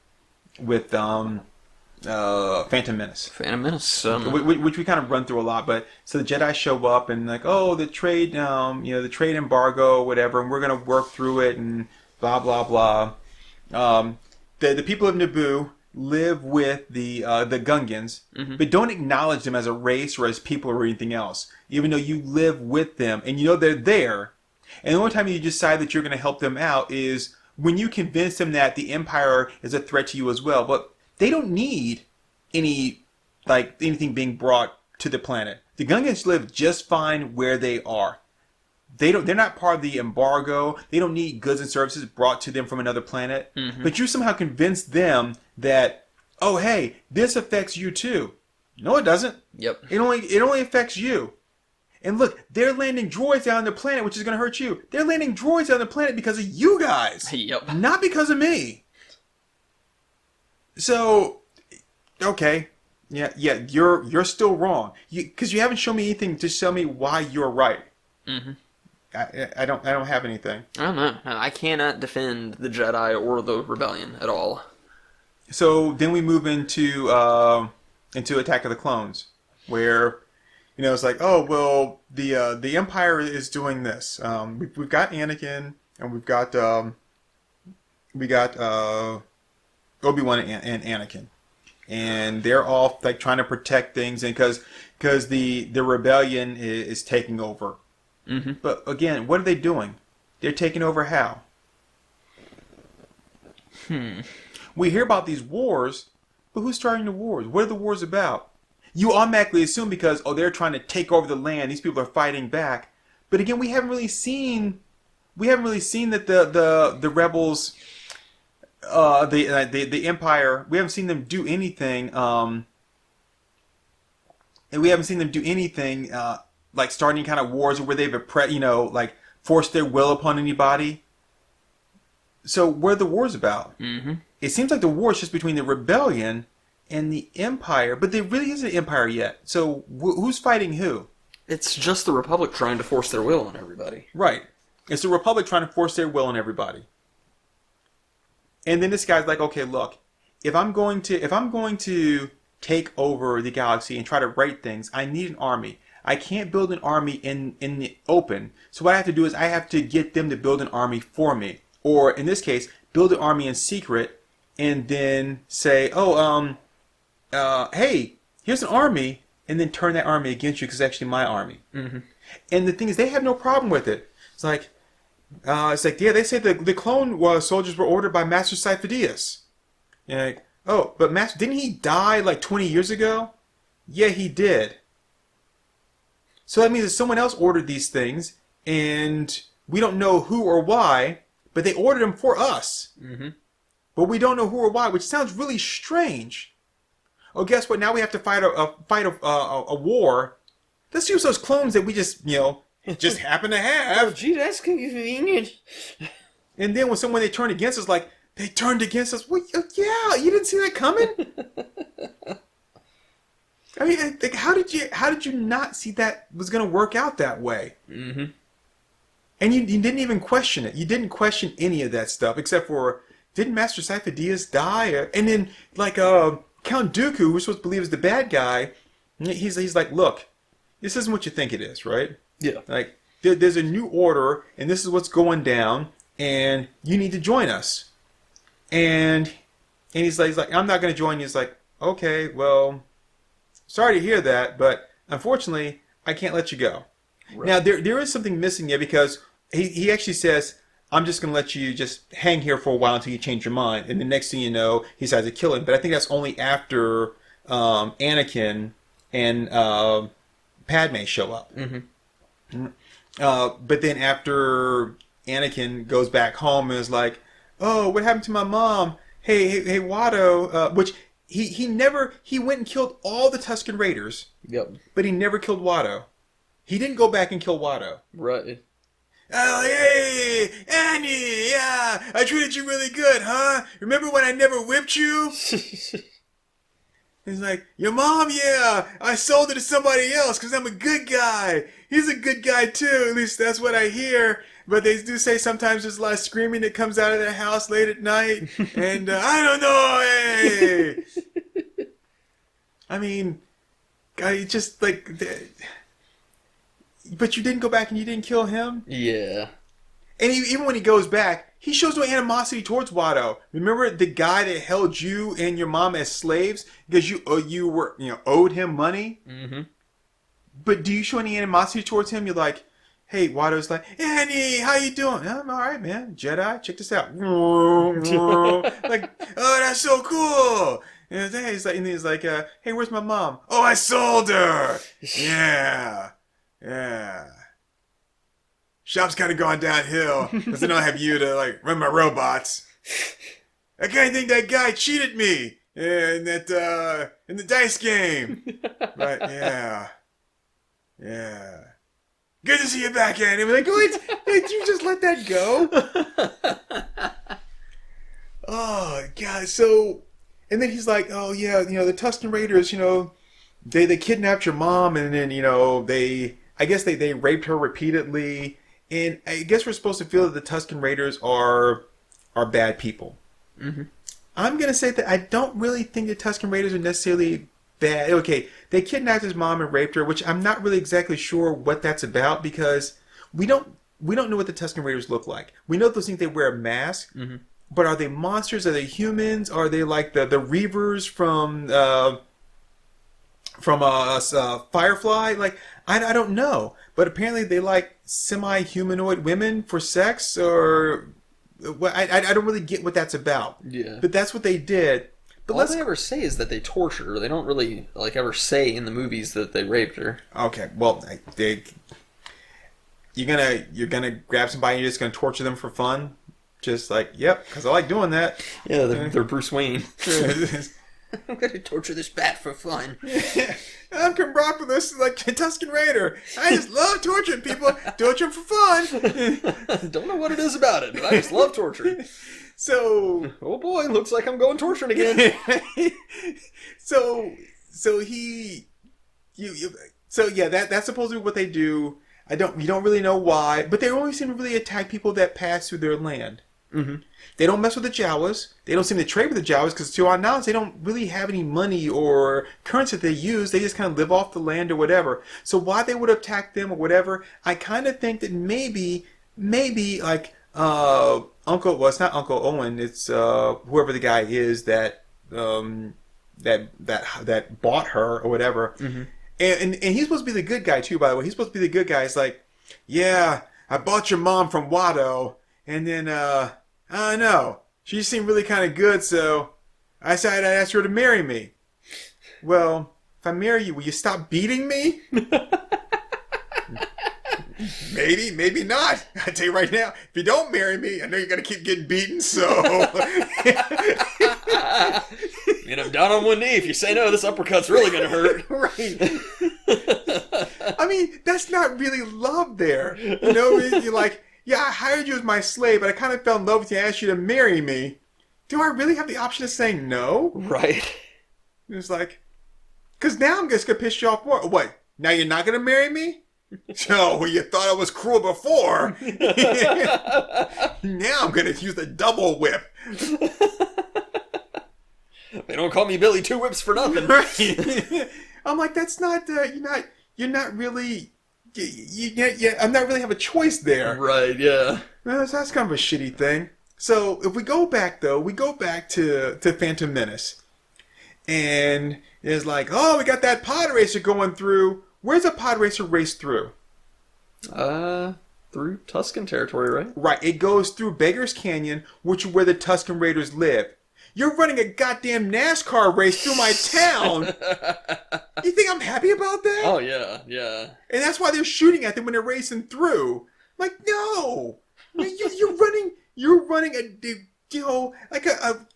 Menace. Phantom Menace, which we kind of run through a lot, but so the Jedi show up and like, oh, the trade, the trade embargo, whatever, and we're gonna work through it and blah blah blah. The people of Naboo live with the Gungans, but don't acknowledge them as a race or as people or anything else, even though you live with them and they're there. And the only time you decide that you're going to help them out is when you convince them that the Empire is a threat to you as well. But they don't need anything being brought to the planet. The Gungans live just fine where they are. They're not part of the embargo. They don't need goods and services brought to them from another planet. But you somehow convince them that, oh hey, this affects you too. No, it doesn't. Yep. It only affects you. And look, they're landing droids down the planet, which is going to hurt you. They're landing droids down the planet because of you guys. Yep. Not because of me. So, okay. Yeah, you're still wrong. Because you haven't shown me anything to tell me why you're right. I don't have anything. I don't know. I cannot defend the Jedi or the Rebellion at all. So then we move into Attack of the Clones, where it's like, oh well, the Empire is doing this. We've got Anakin and we've got Obi-Wan and Anakin, and they're all like trying to protect things, and because the rebellion is taking over. But again, what are they doing? They're taking over how? We hear about these wars, but who's starting the wars? What are the wars about? You automatically assume because, oh, they're trying to take over the land. These people are fighting back. But again, we haven't really seen that the rebels, the Empire. We haven't seen them do anything. And we haven't seen them do anything like starting kind of wars where they've like forced their will upon anybody. So what are the wars about? It seems like the war is just between the rebellion and the Empire, but there really isn't an Empire yet. So who's fighting who? It's just the Republic trying to force their will on everybody. Right. It's the Republic trying to force their will on everybody. And then this guy's like, okay, look, if I'm going to take over the galaxy and try to right things, I need an army. I can't build an army in the open. So what I have to do is I have to get them to build an army for me. Or in this case, build an army in secret and then say, hey, here's an army, and then turn that army against you because it's actually my army. And the thing is, they have no problem with it. It's like, yeah, they say the clone soldiers were ordered by Master Sifo-Dyas. And like, oh, but didn't he die like 20 years ago? Yeah, he did. So that means that someone else ordered these things, and we don't know who or why, but they ordered them for us. But we don't know who or why, which sounds really strange. Oh, guess what? Now we have to fight a war. Let's use those clones that we just happen to have. Oh, gee, that's convenient. And then when someone they turned against us, like, they turned against us. Well, yeah, you didn't see that coming? I mean, like, how did you not see that was going to work out that way? And you didn't even question it. You didn't question any of that stuff, except for, didn't Master Sifo-Dyas die? And then, like, Count Dooku, who we're supposed to believe is the bad guy, he's like, look, this isn't what you think it is, right? Yeah. Like, there's a new order, and this is what's going down, and you need to join us. And he's like, I'm not going to join you. He's like, okay, well, sorry to hear that, but unfortunately, I can't let you go. Right. Now, there is something missing here because he actually says, I'm just going to let you just hang here for a while until you change your mind. And the next thing you know, he decides to kill him. But I think that's only after Anakin and Padme show up. Mm-hmm. But then after Anakin goes back home and is like, oh, what happened to my mom? Hey, Watto, which he went and killed all the Tusken Raiders. Yep. But he never killed Watto. He didn't go back and kill Watto. Right. Oh, hey, Annie, yeah, I treated you really good, huh? Remember when I never whipped you? He's like, your mom, yeah, I sold her to somebody else because I'm a good guy. He's a good guy, too, at least that's what I hear. But they do say sometimes there's a lot of screaming that comes out of the house late at night. And I don't know, hey. I mean, I just like... But you didn't go back and you didn't kill him? Yeah. And even when he goes back, he shows no animosity towards Watto. Remember the guy that held you and your mom as slaves because you were owed him money? Mm-hmm. But do you show any animosity towards him? You're like, hey, Watto's like, Annie, how you doing? I'm all right, man. Jedi, check this out. Like, oh, that's so cool. And he's like, hey, where's my mom? Oh, I sold her. Yeah. Yeah. Shop's kind of gone downhill because I don't have you to like run my robots. I kind of think that guy cheated me in the dice game. But yeah. Good to see you back, Annie. I'm like, wait, did you just let that go? Oh God. So, and then he's like, oh yeah, the Tusken Raiders, they kidnapped your mom, and then I guess they raped her repeatedly, and I guess we're supposed to feel that the Tusken Raiders are bad people. Mm-hmm. I'm gonna say that I don't really think the Tusken Raiders are necessarily bad. Okay, they kidnapped his mom and raped her, which I'm not really exactly sure what that's about because we don't know what the Tusken Raiders look like. We know those things they wear a mask, mm-hmm. But are they monsters? Are they humans? Are they like the Reavers from Firefly? Like, I don't know. But apparently they like semi-humanoid women for sex, or I don't really get what that's about. Yeah. But that's what they did. But all they ever say is that they tortured her. They don't really ever say in the movies that they raped her. Okay, well, you're gonna grab somebody and you're just gonna torture them for fun? Just like, yep, because I like doing that. Yeah, they're Bruce Wayne. I'm going to torture this bat for fun. I'm Cambropolis, like a Tusken Raider. I just love torturing people. Torture them for fun. Don't know what it is about it, but I just love torturing. So... Oh boy, looks like I'm going torturing again. So that's supposedly what they do. You don't really know why, but they only seem to really attack people that pass through their land. Mm-hmm. They don't mess with the Jawas. They don't seem to trade with the Jawas because, to our knowledge, they don't really have any money or currency that they use. They just kind of live off the land or whatever. So why they would attack them or whatever, I kind of think that maybe like it's not Uncle Owen. It's whoever the guy is that bought her or whatever. Mm-hmm. And he's supposed to be the good guy too, by the way. He's supposed to be the good guy. It's like, yeah, I bought your mom from Watto, and then I don't know, she seemed really kind of good, so I decided I'd ask her to marry me. Well, if I marry you, will you stop beating me? Maybe not. I tell you right now, if you don't marry me, I know you're gonna keep getting beaten. So, and I'm down on one knee. If you say no, this uppercut's really gonna hurt. Right. I mean, that's not really love there. You're like, yeah, I hired you as my slave, but I kind of fell in love with you and asked you to marry me. Do I really have the option of saying no? Right. It's like, because now I'm just gonna piss you off more. What? Now you're not gonna marry me? So, you thought I was cruel before. Now I'm going to use the double whip. They don't call me Billy Two Whips for nothing. Right. I'm like, that's not, you're not really, I'm not really have a choice there. Right, yeah. That's kind of a shitty thing. So if we go back to Phantom Menace, and it's like, oh, we got that pod racer going through. Where's a pod racer race through? Through Tusken territory, right? Right, it goes through Beggar's Canyon, which is where the Tusken Raiders live. You're running a goddamn NASCAR race through my town. You think I'm happy about that? Oh yeah, yeah. And that's why they're shooting at them when they're racing through. Like, no, you're running a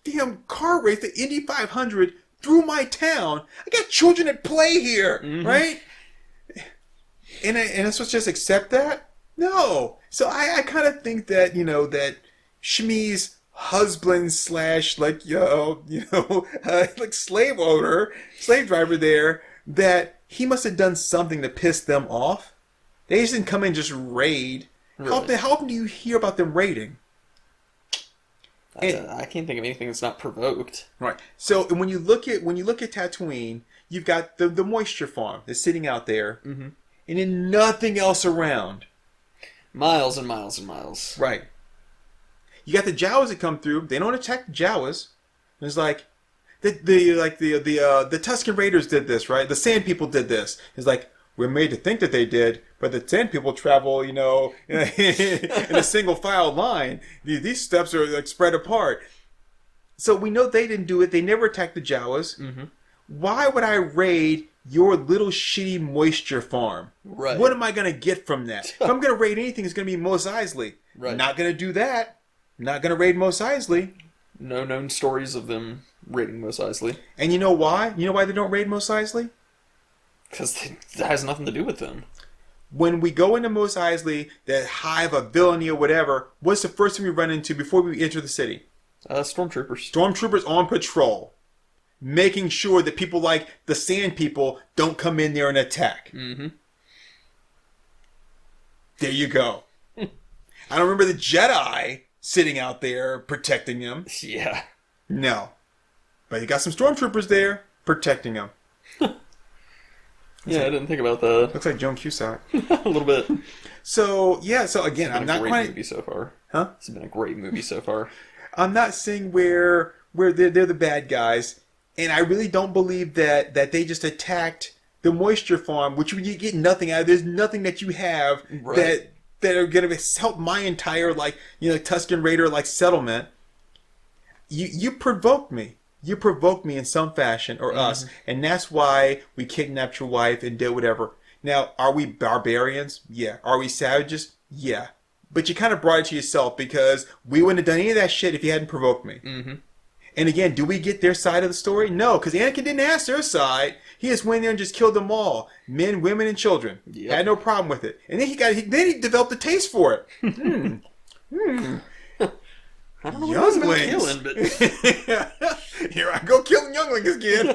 damn car race, the Indy 500 through my town. I got children at play here, right? And I'm supposed to just accept that? No. So I kind of think that that Shmi's husband / like slave driver there, that he must have done something to piss them off. They just didn't come in and just raid. Really? How often do you hear about them raiding? I can't think of anything that's not provoked. Right. So when you look at Tatooine, you've got the moisture farm that's sitting out there, and then nothing else around. Miles and miles and miles. Right. You got the Jawas that come through. They don't attack the Jawas. It's like the Tusken Raiders did this, right? The Sand People did this. It's like, we're made to think that they did, but the Sand People travel, in a single file line. These steps are like spread apart. So we know they didn't do it. They never attacked the Jawas. Why would I raid your little shitty moisture farm? Right. What am I going to get from that? If I'm going to raid anything, it's going to be Mos Eisley. Right. Not going to do that. Not going to raid Mos Eisley. No known stories of them raiding Mos Eisley. And you know why? You know why they don't raid Mos Eisley? Because that has nothing to do with them. When we go into Mos Eisley, that hive of villany or whatever, what's the first thing we run into before we enter the city? Stormtroopers. Stormtroopers on patrol. Making sure that people like the Sand People don't come in there and attack. There you go. I don't remember the Jedi sitting out there protecting him. Yeah. No. But you got some Stormtroopers there protecting him. Yeah, I didn't think about that. Looks like Joan Cusack. A little bit. So, yeah, so again, I'm not quite... It's been a great movie so far. Huh? It's been a great movie so far. I'm not saying where they're the bad guys, and I really don't believe that they just attacked the moisture farm, which you get nothing out of. There's nothing that you have that are going to help my entire, Tusken Raider, settlement. You provoked me. You provoked me in some fashion, or us, and that's why we kidnapped your wife and did whatever. Now, are we barbarians? Yeah. Are we savages? Yeah. But you kind of brought it to yourself, because we wouldn't have done any of that shit if you hadn't provoked me. And again, do we get their side of the story? No, because Anakin didn't ask their side. He just went there and just killed them all. Men, women, and children. Yep. Had no problem with it. And then he developed a taste for it. I don't know what about killing, but... Here I go killing younglings again.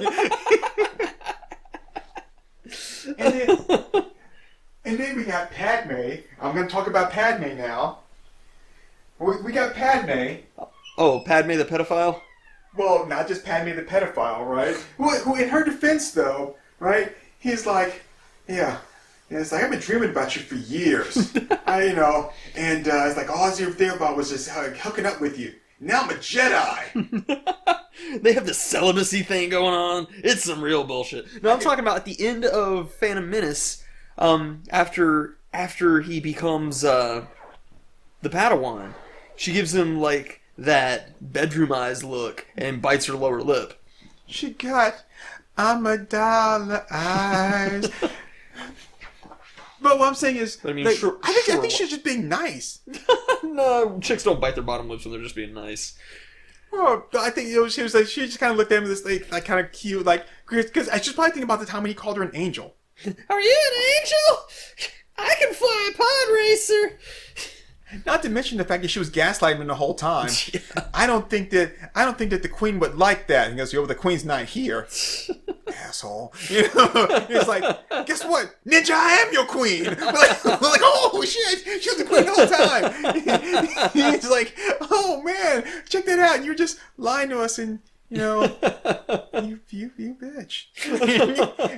and then we got Padme. I'm going to talk about Padme now. We got Padme. Oh, Padme the pedophile? Well, not just Padme the pedophile, right? Who in her defense, though, right? He's like, yeah. It's like, I've been dreaming about you for years. And it's like, all I was there about was just hooking up with you. Now I'm a Jedi. They have this celibacy thing going on. It's some real bullshit. No, I'm talking about at the end of Phantom Menace, after he becomes the Padawan, she gives him that bedroom eyes look and bites her lower lip. She got Amidala eyes. But what I'm saying is, I think she's just being nice. No, chicks don't bite their bottom lips when they're just being nice. Oh, I think she was like, she just kind of looked at him with this kind of cute, because I just probably think about the time when he called her an angel. Are you an angel? I can fly a pod racer. Not to mention the fact that she was gaslighting him the whole time. Yeah. I don't think that the queen would like that. He goes, the queen's not here. Asshole. It's like, guess what? Ninja, I am your queen. We're like, oh shit, she was the queen the whole time. He's like, oh man, check that out. You're just lying to us, and You know, you bitch.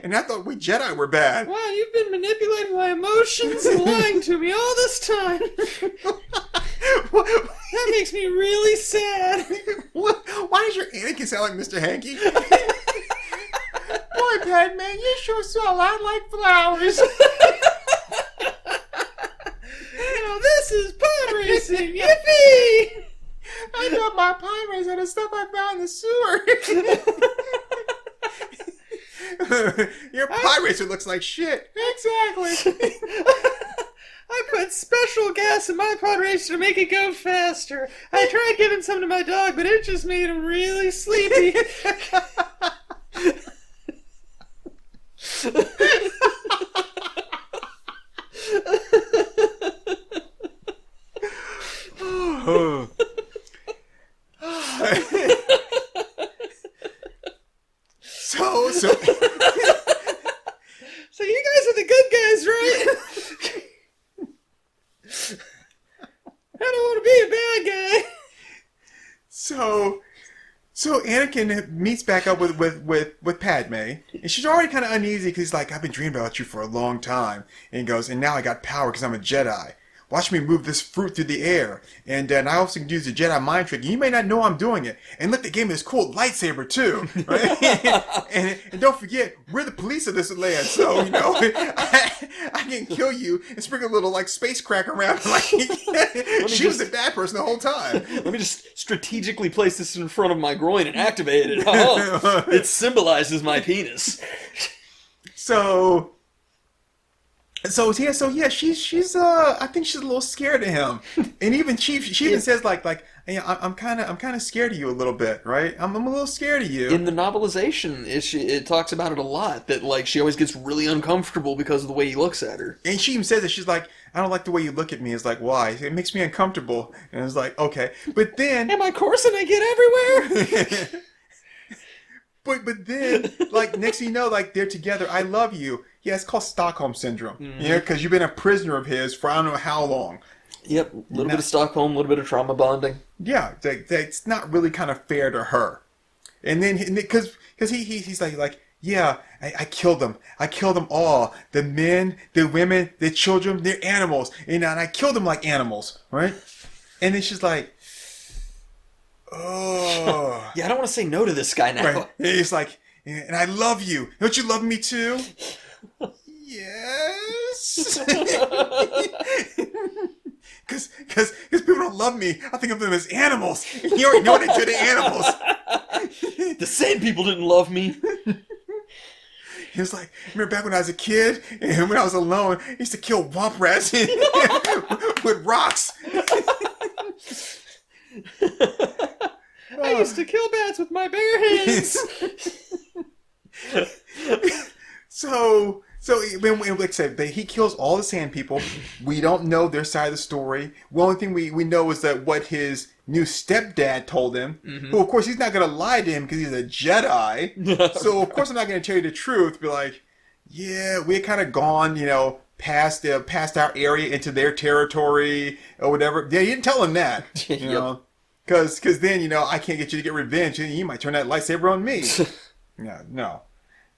And I thought we Jedi were bad. Wow, you've been manipulating my emotions and lying to me all this time. That makes me really sad. Why does your Anakin sound like Mr. Hanky? Boy, Padme, you sure smell a lot like flowers. This is pod racing. Yippee! I got my pod racer and the stuff I found in the sewer. Your pod racer looks like shit. Exactly. I put special gas in my pod racer to make it go faster. I tried giving some to my dog, but it just made him really sleepy. So you guys are the good guys, right? I don't want to be a bad guy. So Anakin meets back up with Padme, and she's already kind of uneasy because he's like, I've been dreaming about you for a long time. And he goes, and now I got power because I'm a Jedi. Watch me move this fruit through the air. And I also can use the Jedi mind trick. You may not know I'm doing it. And look, they gave me this cool lightsaber, too. Right? and don't forget, we're the police of this land. So, you know, I can kill you and sprinkle a little, like, space crack around. Like, she was a bad person the whole time. Let me just strategically place this in front of my groin and activate it. Oh, it symbolizes my penis. So yeah, she's I think she's a little scared of him, and even she even says like I'm kind of scared of you a little bit, right? I'm a little scared of you. In the novelization, it talks about it a lot, that like she always gets really uncomfortable because of the way he looks at her. And she even says that she's like, I don't like the way you look at me. It's like, why? It makes me uncomfortable. And it's like, okay, but then am I coursing? I get everywhere. But then, like, next thing you know, like, they're together. I love you. Yeah, it's called Stockholm Syndrome. Mm-hmm. Yeah, because you've been a prisoner of his for I don't know how long. Yep, a little bit of Stockholm, a little bit of trauma bonding. Yeah, it's not really kind of fair to her. And then, because he's like, yeah, I killed them. I killed them all. The men, the women, the children, they're animals. And I killed them like animals, right? And then she's like, oh. Yeah, I don't want to say no to this guy now. Right. It's like, and I love you. Don't you love me too? Yes. Because people don't love me. I think of them as animals. You already know what they do to animals. The sand people didn't love me. He was like, remember back when I was a kid and when I was alone, I used to kill womp rats with rocks. I used to kill bats with my bare hands. So like I said, he kills all the sand people. We don't know their side of the story. The only thing we know is that what his new stepdad told him, who of course he's not going to lie to him because he's a Jedi. So of course I'm not going to tell you the truth. Be like, yeah, we had kind of gone, past our area into their territory or whatever. Yeah, he didn't tell him that, you know. Because then, I can't get you to get revenge, and you might turn that lightsaber on me. No.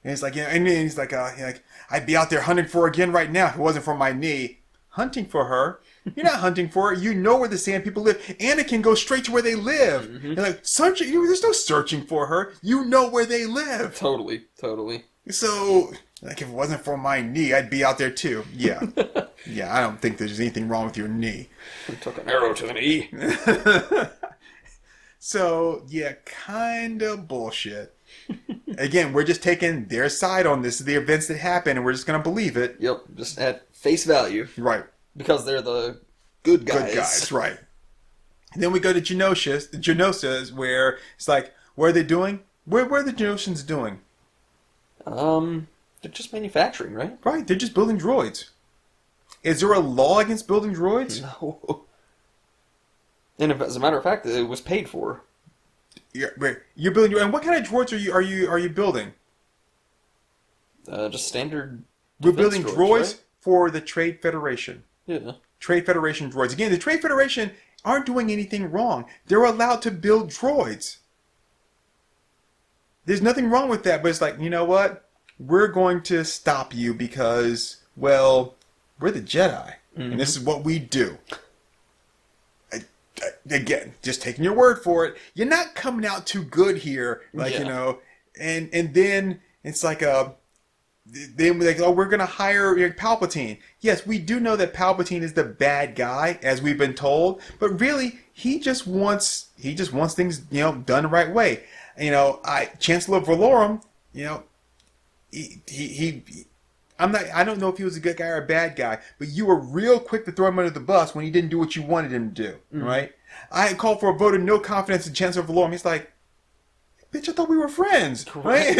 And he's like, and then he's like, I'd be out there hunting for her again right now if it wasn't for my knee. Hunting for her? You're not hunting for her. You know where the sand people live. Anakin goes straight to where they live. Mm-hmm. You're like, searching. There's no searching for her. You know where they live. Totally. So, like, if it wasn't for my knee, I'd be out there too. Yeah. Yeah, I don't think there's anything wrong with your knee. I took an arrow to the knee. So, yeah, kind of bullshit. Again, we're just taking their side on this, the events that happen, and we're just going to believe it. Yep, just at face value. Right. Because they're the good guys. Good guys, right. And then we go to Geonosis, where it's like, what are they doing? What are the Genosians doing? They're just manufacturing, right? Right, they're just building droids. Is there a law against building droids? No. And as a matter of fact, it was paid for. You're building, and what kind of droids are you building? Just standard. We're building droids right? for the Trade Federation. Yeah. Trade Federation droids. Again, the Trade Federation aren't doing anything wrong. They're allowed to build droids. there's nothing wrong with that, but it's like, you know what? We're going to stop you because, well, we're the Jedi, and this is what we do. Again, just taking your word for it. You're not coming out too good here, like, you know, and then it's like then we're like, oh, we're gonna hire Palpatine. Yes, we do know that Palpatine is the bad guy, as we've been told, but really, he just wants things, you know, done the right way. You know, Chancellor Valorum, you know, I don't know if he was a good guy or a bad guy, but you were real quick to throw him under the bus when he didn't do what you wanted him to do, right? I had called for a vote of no confidence in Chancellor Valorum. He's like, bitch, I thought we were friends, right?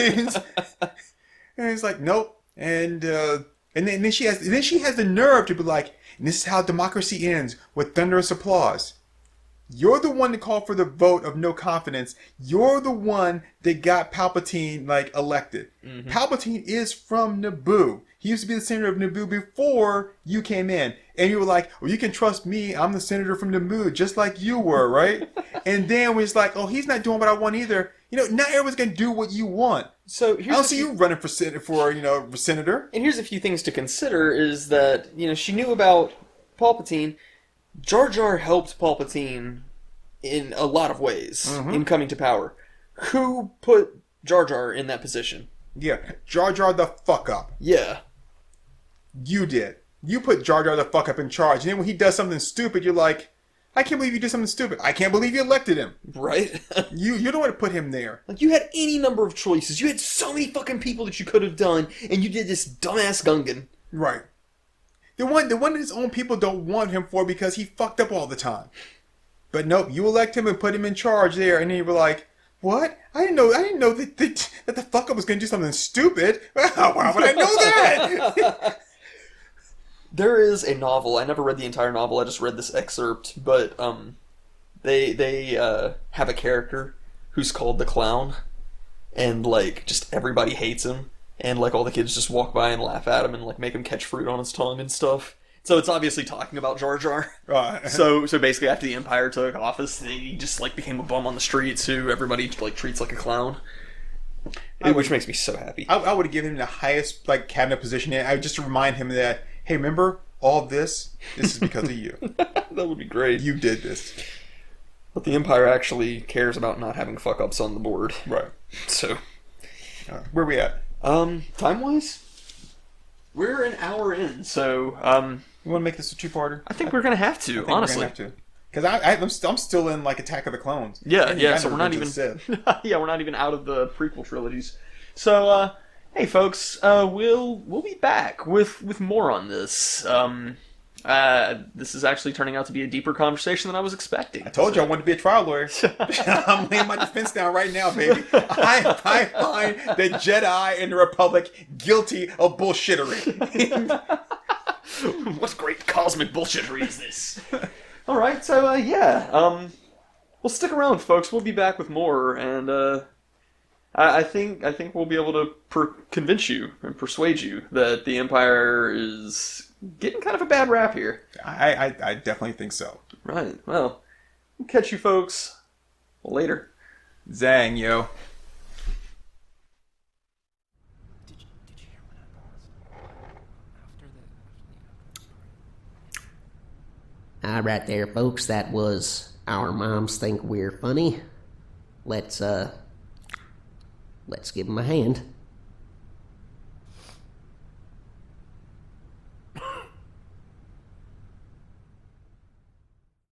And he's like, nope. And then she has the nerve to be like, and this is how democracy ends, with thunderous applause. You're the one that called for the vote of no confidence. You're the one that got Palpatine, like, elected. Palpatine is from Naboo. He used to be the senator of Naboo before you came in. And you were like, well, you can trust me. I'm the senator from Naboo, just like you were, right? And then when it's like, oh, he's not doing what I want either. You know, not everyone's going to do what you want. So I don't see you running for senator. And here's a few things to consider is that, you know, she knew about Palpatine. Jar Jar helped Palpatine in a lot of ways in coming to power. Who put Jar Jar in that position? Yeah, Jar Jar the fuck up. Yeah. You did. You put Jar Jar the fuck up in charge. And then when he does something stupid, you're like, I can't believe you did something stupid. I can't believe you elected him. Right? You don't want to put him there. Like, you had any number of choices. You had so many fucking people that you could have done, and you did this dumbass Gungan. Right. The one that his own people don't want him for because he fucked up all the time. But nope, you elect him and put him in charge there, and then you were like, what? I didn't know that the fuck up was going to do something stupid. Why would I know that? There is a novel. I never read the entire novel. I just read this excerpt. But they have a character who's called the Clown, and like just everybody hates him, and like all the kids just walk by and laugh at him and like make him catch fruit on his tongue and stuff. So it's obviously talking about Jar Jar. So basically, after the Empire took office, he just like became a bum on the streets who everybody like treats like a clown. Which makes me so happy. I would have given him the highest like cabinet position. I would just remind him that, hey, remember all this? This is because of you. That would be great. You did this. But the Empire actually cares about not having fuck ups on the board. Right. So, where are we at? Time wise, we're an hour in. So, you want to make this a two-parter? I think we're gonna have to. Honestly, because I'm still in like Attack of the Clones. Yeah. So we're not even. Yeah, we're not even out of the prequel trilogies. So, hey, folks, we'll be back with more on this. This is actually turning out to be a deeper conversation than I was expecting. I told you I wanted to be a trial lawyer. I'm laying my defense down right now, baby. I find the Jedi and the Republic guilty of bullshittery. What great cosmic bullshittery is this? All right, so well, stick around, folks. We'll be back with more, and I think we'll be able to convince you and persuade you that the Empire is getting kind of a bad rap here. I definitely think so. Right. Well, we'll catch you folks later. Zang, yo. Did you hear when I paused? After Right there, folks. That was Our Moms Think We're Funny. Let's give them a hand.